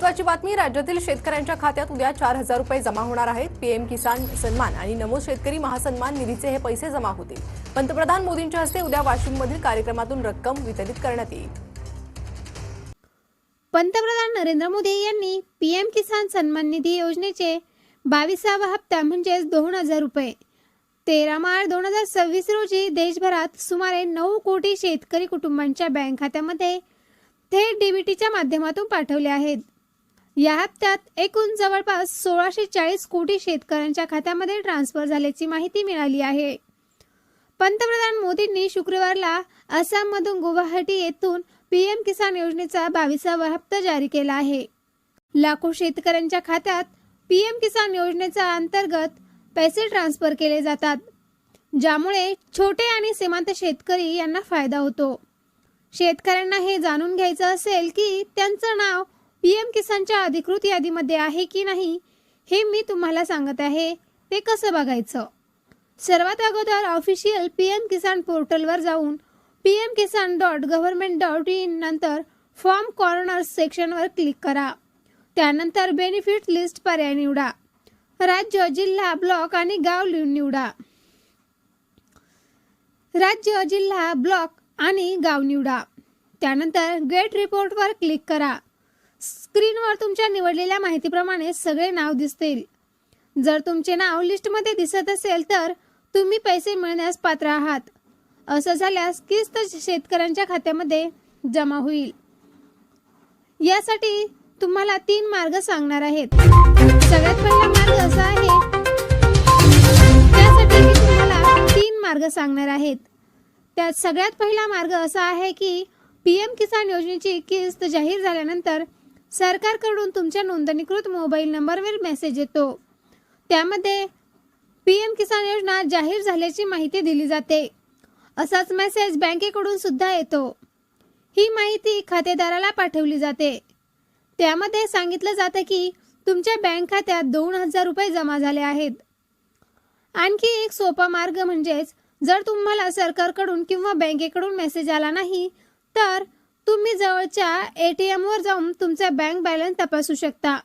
महत्त्वाची बातमी, राज्यातील शेतकऱ्यांच्या खात्यात उद्या 4,000 रुपये जमा होणार आहेत। पीएम किसान सन्मान आणि नमो शेतकरी महासन्मान निधीचे हे पैसे जमा होतील। पंतप्रधान मोदींच्या हस्ते उद्या वाशिममधील कार्यक्रमातून रक्कम वितरित करण्यात येईल। पंतप्रधान नरेंद्र मोदी यांनी पीएम किसान सन्मान निधी योजनेचे 22वा हप्ता म्हणजे 2,000 रुपये 13 मार्च 2026 रोजी देशभरात सुमारे 9 कोटी शेतकरी कुटुंबांच्या बँक खात्यामध्ये थेट डीबीटीच्या माध्यमातून पाठवले आहेत। या हप्त्यात एकूण जवळपास 1640 कोटी शेतकऱ्यांच्या खात्यामध्ये ट्रान्सफर झाल्याची माहिती मिळाली आहे। पंतप्रधान मोदींनी शुक्रवारला आसाममधून गुवाहाटी येथून पीएम किसान योजनेचा 22वा हप्ता जारी केला आहे। लाखो शेतकऱ्यांच्या खात्यात पीएम किसान योजनेचा अंतर्गत पैसे ट्रान्सफर केले जातात, ज्यामुळे छोटे आणि सीमांत शेतकरी यांना फायदा होतो। शेतकऱ्यांना हे जाणून घ्यायचं असेल की त्यांचं नाव पीएम किसानच्या अधिकृत यादीमध्ये आहे की नाही, हे मी तुम्हाला सांगत आहे। ते कसं बघायचं? सर्वात अगोदर ऑफिशियल पीएम किसान पोर्टलवर जाऊन pmkisan.government.in नंतर फॉर्म कॉर्नर्स सेक्शनवर क्लिक करा। त्यानंतर बेनिफिट लिस्ट पर्याय निवडा। राज्य, जिल्हा, ब्लॉक आणि गाव निवडा। राज्य, जिल्हा, ब्लॉक आणि गाव निवडा। त्यानंतर गेट रिपोर्टवर क्लिक करा। स्क्रीनवर तुमच्या निवडलेल्या माहितीप्रमाणे सगळे नाव दिसतील। जर तुमचे नाव लिस्टमध्ये दिसत असेल तर तुम्ही पैसे मिळण्यास पात्र आहात। असं झाल्यास किस्त शेतकऱ्यांच्या खात्यामध्ये जमा होईल। यासाठी तुम्हाला 3 मार्ग सांगणार आहेत। सगळ्यात पहिला मार्ग असा आहे, त्यासाठी मी तुम्हाला 3 मार्ग सांगणार आहेत। त्यात सगळ्यात पहिला मार्ग असा आहे की पीएम किसान योजनेची किस्त जाहीर झाल्यानंतर सरकारकडून तुमच्या नोंदणीकृत मोबाईल नंबरवर मेसेज येतो। त्यामध्ये पीएम किसान योजना जाहीर झाल्याची माहिती दिली जाते। असाच मेसेज बँकेकडून सुद्धा येतो। ही माहिती खातेदाराला पाठवली जाते। त्यामध्ये सांगितलं जातं की तुमच्या बँक खात्यात 2,000 रुपये जमा झाले आहेत। आणखी एक सोपा मार्ग म्हणजेच जर तुम्हाला सरकारकडून किंवा बँकेकडून मेसेज आला नाही तर तुम्ही जवळच्या ATM वर जाऊन तुमचा बँक बॅलन्स तपासू शकता।